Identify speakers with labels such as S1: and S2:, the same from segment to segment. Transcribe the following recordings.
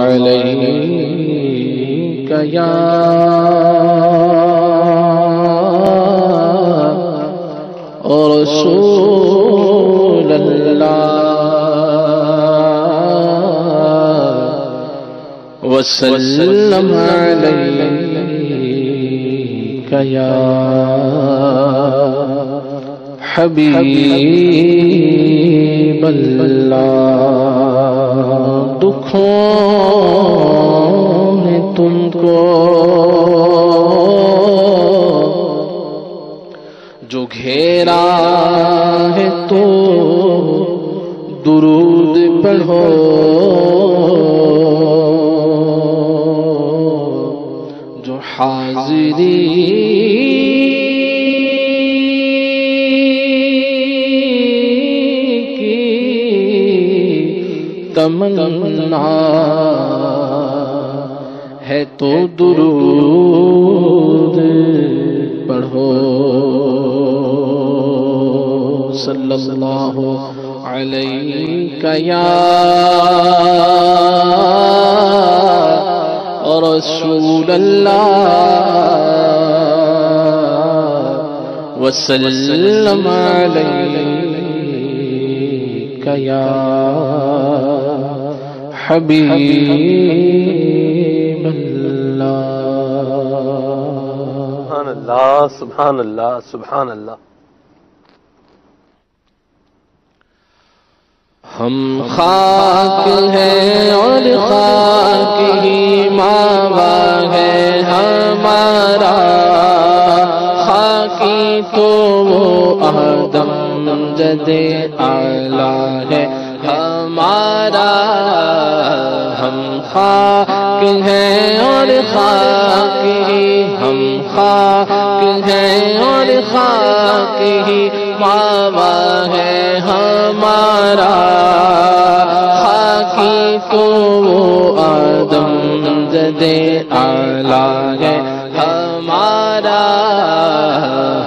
S1: علیک یا رسول اللہ وسلم علیک یا حبیب اللہ دکھوں نے تم کو جو گھیرا ہے تو درود پڑھو جو حاضری تمنا ہے تو درود پڑھو صلی اللہ علیک یا رسول اللہ وسلم علیک یا حبیب اللہ
S2: سبحان اللہ سبحان اللہ۔
S1: ہم خاک ہیں اور خاک ہی ماوا ہے ہمارا، خاکی تو وہ آدم جد اعلیٰ ہے ہمارا۔ ہم خاک ہیں اور خاک ہی، ہم خاک ہیں اور خاک ہی ماوا ہے ہمارا، خاکی تو وہ آدم جد اعلیٰ ہے ہمارا۔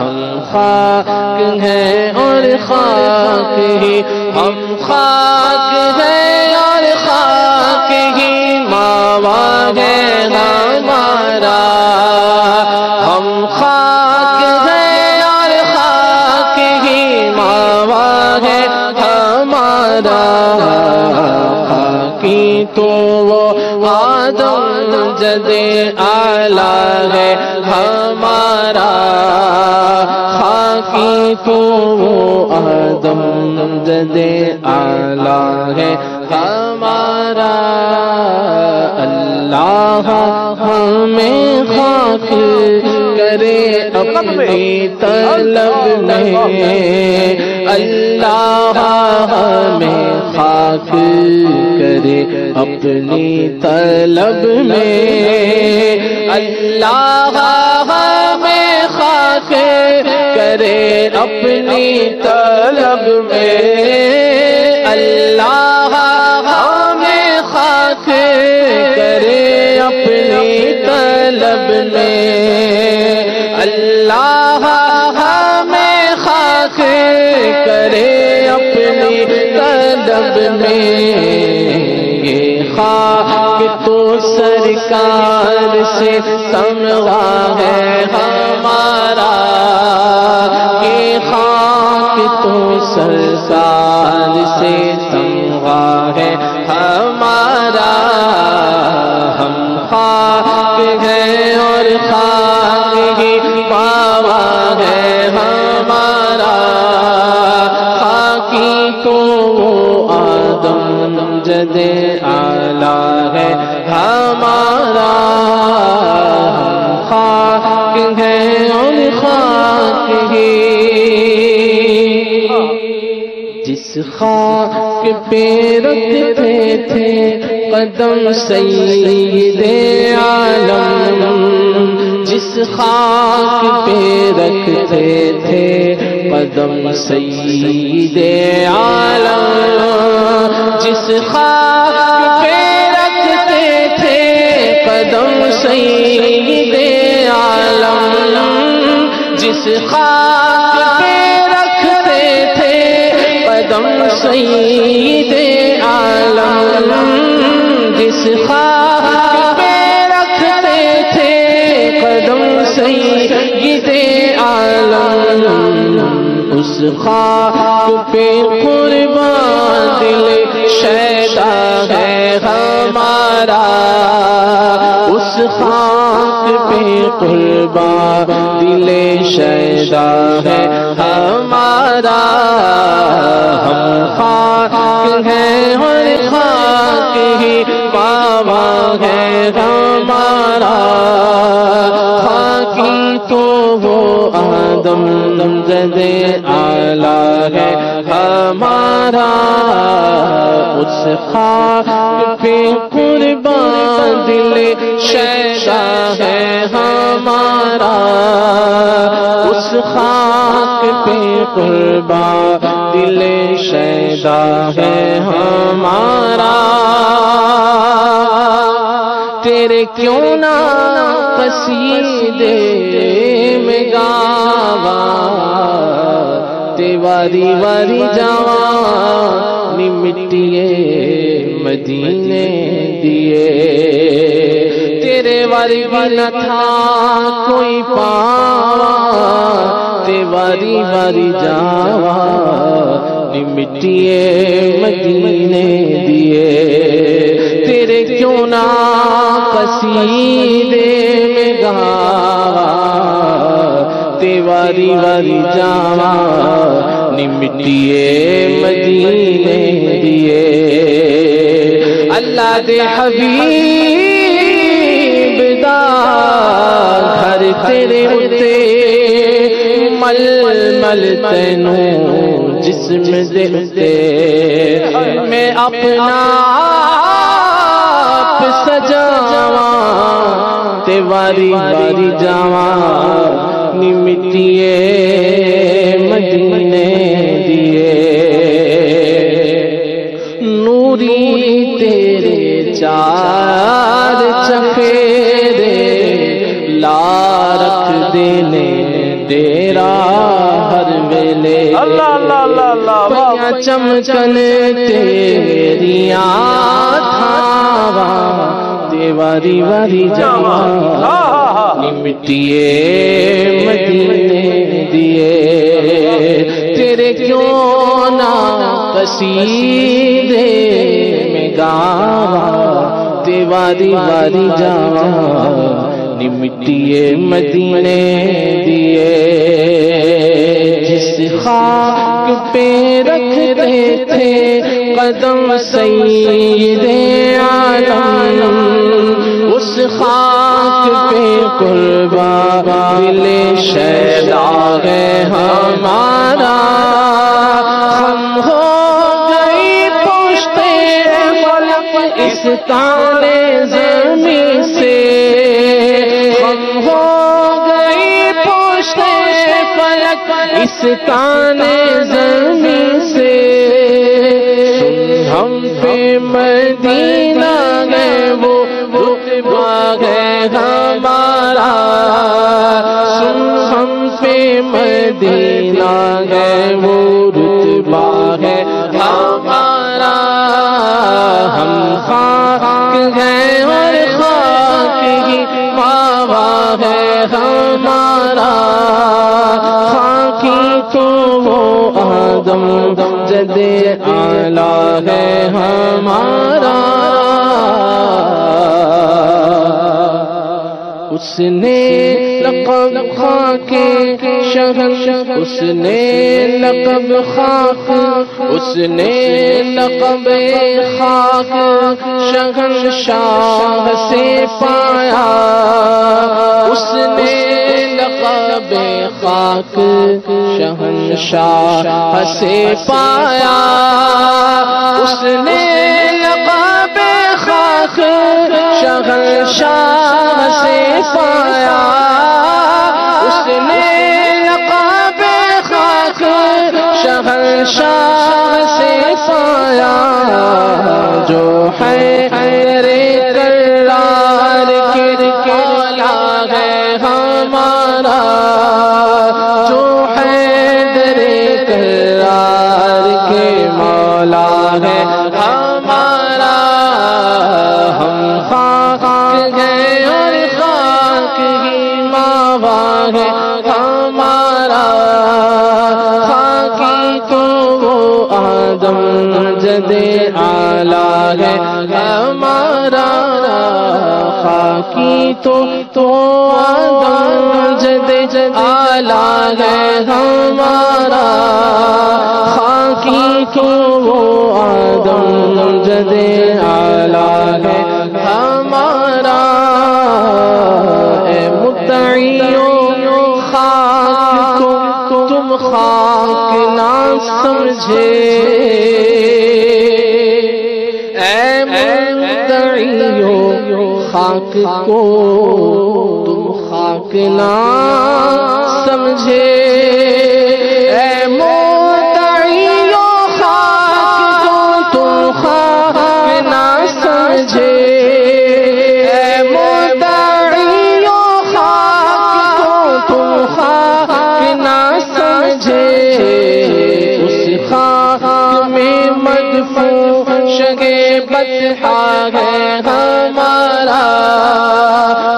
S1: ہم خاک ہیں اور خاک ہی، ہم خاک ہیں اور خاک ہی ماوا ہے ہمارا۔ ہم خاک ہیں اور خاک ہی ماوا ہے ہمارا، خاکی تو وہ آدم جد اعلیٰ ہے ہمارا، خاکی تو وہ آدم جد اعلیٰ ہے ہمارا۔ اللہ ہمیں خاک کرے اپنی طلب میں، اللہ ہمیں خاک کرے اپنی طلب میں، اللہ ہمیں خاک کرے اپنی طلب میں، اللہ ہمیں خاک کرے اپنی طلب میں، اللہ ہمیں خاک کرے اپنی طلب میں۔ یہ خاک تو سرکار سے سموا ہے ہمارا، یہ خاک تو سرکار سے سموا ہے ہمارا۔ ہم خاک ہیں اور خاک ہی ماوا ہے ہمارا، خاکی تو وہ آدم جد اعلیٰ ہے ہمارا۔ ہم خاک ہیں اور خاک ہی، جس خاک پہ رکھتے تھے قدم سید عالم، جس خاک پہ رکھتے تھے قدم سید عالم، جس خاک پہ رکھتے تھے قدم سید عالم، جس خاک پہ رکھتے تھے قدم سید عالم، جس خاک پہ رکھتے تھے قدم سید عالم، اس خاک پہ قربان دل شیدا ہے ہمارا، اس خاک پہ قربان دل شیدا ہے ہمارا، ہم خاک ہیں اور خاک ہی پاوا ہے ہمارا، خاکی تو وہ آدم زد اعلیٰ ہے ہمارا، اس خاک پہ قربان دل شیدا ہے ہمارا، اس خاک پہ قربان دل شیدا ہے ہمارا، تیرے کیوں نہ قصیدے میں گاوا، تیواری واری جاواں نی مٹیے مدینے دیے، تیرے واری بھی نہ تھا کوئی پاوا، تیواری واری جاواں نی مٹیے مدینے دیے، تیرے کیوں نہ قصیدے میں گاوا، تیواری واری جاواں نی مٹیے مدینے دیے، اللہ دے حبیب دا گھر تیرے اتے مل مل تینوں جسم دے اتے، میں اپنا آپ سجاواں تیواری واری جاواں نی مٹیے مدینے دیے، نوری تیرے چار چفیرے لا رکھ دینے ڈیرا ہر ویلے،
S2: اللہ اللہ اللہ اللہ،
S1: پیا چمکن تیریاں تھاواں تیواری واری جاواں نی مٹیے مدینے دیے، تیرے کیوں نہ قصیدے میں گاواں تیواری واری جاواں نی مٹیے مدینے دیے، جس خاک پہ رکھتے تھے قدم سید عالم، اس خاک پہ قربان دل شیدا ہے ہمارا، ہم ہو گئی پشتے فلک اس تانے زمین سے، ہم ہو گئی پشتے فلک اس تانے زمین سے، ہم پہ مدینہ گئے وہ رتبہ ہے ہمارا، سن ہم پہ مدینہ گئے وہ رتبہ ہے ہمارا، ہم خاک ہیں اور خاک ہی پاوا ہے ہمارا، خاکی تو وہ آدم زد اعلیٰ ہے ہمارا، اس نے لقب خاک شہن، اس نے لقب خاک، اس نے لقب خاک شہن شاہ سے پایا، اس نے لقب خاک شہن شاہ سے پایا، اس نے لقب خاک شہن شاہ سے پایا، اس نے لقب خاک شہن شاہ سے پایا، جو ہے رے کرار کے مولا ہے ہمارا، جو ہے درے کرار کے مولا ہے ہمارا، جدے اعلیٰ ہے ہمارا خاکی تو آدم جدے اعلیٰ ہے ہمارا خاکی تو آدم جدے اعلیٰ ہے ہمارا اے مدعیوں خاک کو تم خاک نہ سمجھے اے مدعیوں خاک کو تم خاک نہ سمجھے اے مدعیوں خاک کو تم خاک نہ سمجھے اے مدعیوں خاک کو تم خاک نہ سمجھے اس خاک میں مدفون شگے بطحا ہے ہمارا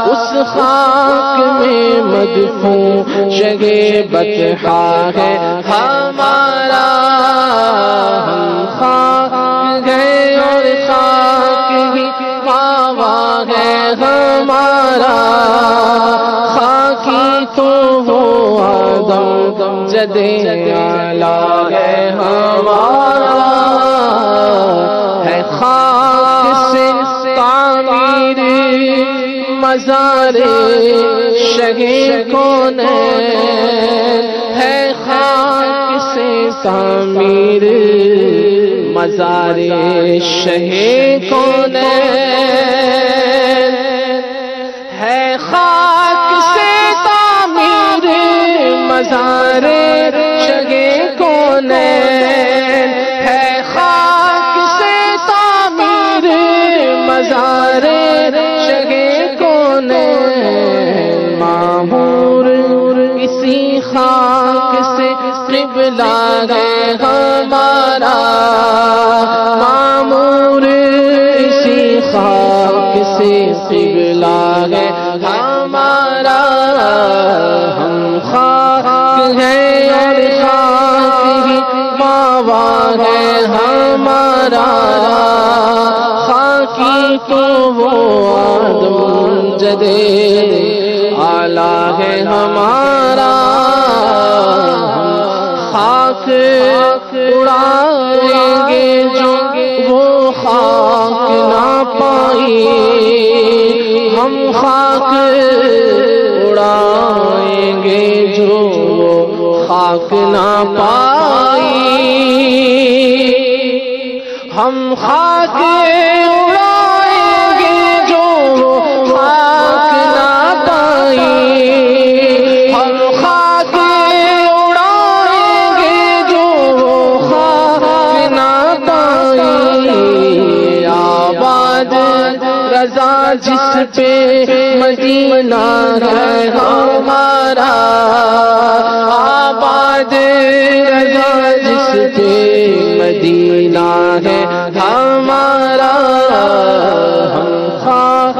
S1: اس خاک میں مدفون شگے بطحا ہے ہمارا ہم خاک گئے اور خاک ہی باوا ہے ہمارا خاکی تو وہ آدم جدے اعلیٰ ہے ہمارا ہے خاک سے تعمیر مزار شگے کونین ہے خاک سے تعمیر مزار شگے کونین ہے خاک سے تعمیر مزار شگے کونین ہے خاک سے تعمیر مزار شگے کونین معمور اسی خاک سے قبلہ ہے ہمارا معمور اسی خاک سے قبلہ ہے ہمارا ہم خاک ہیں اور خاک ہی باوا ہے ہمارا خاکی تو وہ آدم جدے اعلیٰ ہے ہمارا خاک اڑائیں گے جو وہ خاک نہ پائی ہم خاک اڑائیں گے جو وہ خاک نہ پائی ہم خاک اڑائیں گے جو وہ خاک نہ پائی ہم خاک اڑائیں گے جو وہ خاک نہ پائی آباد رضا جس پہ مدینہ ہے ہمارا آباد رضا جس پہ مدینہ ہے ہمارا ہم خاک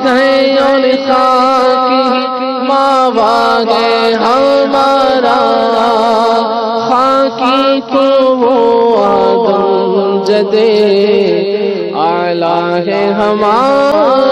S1: ہیں اور خاک ہی باوا ہے ہمارا خاکی تو وہ آدم جدے اعلیٰ ہے ہمارا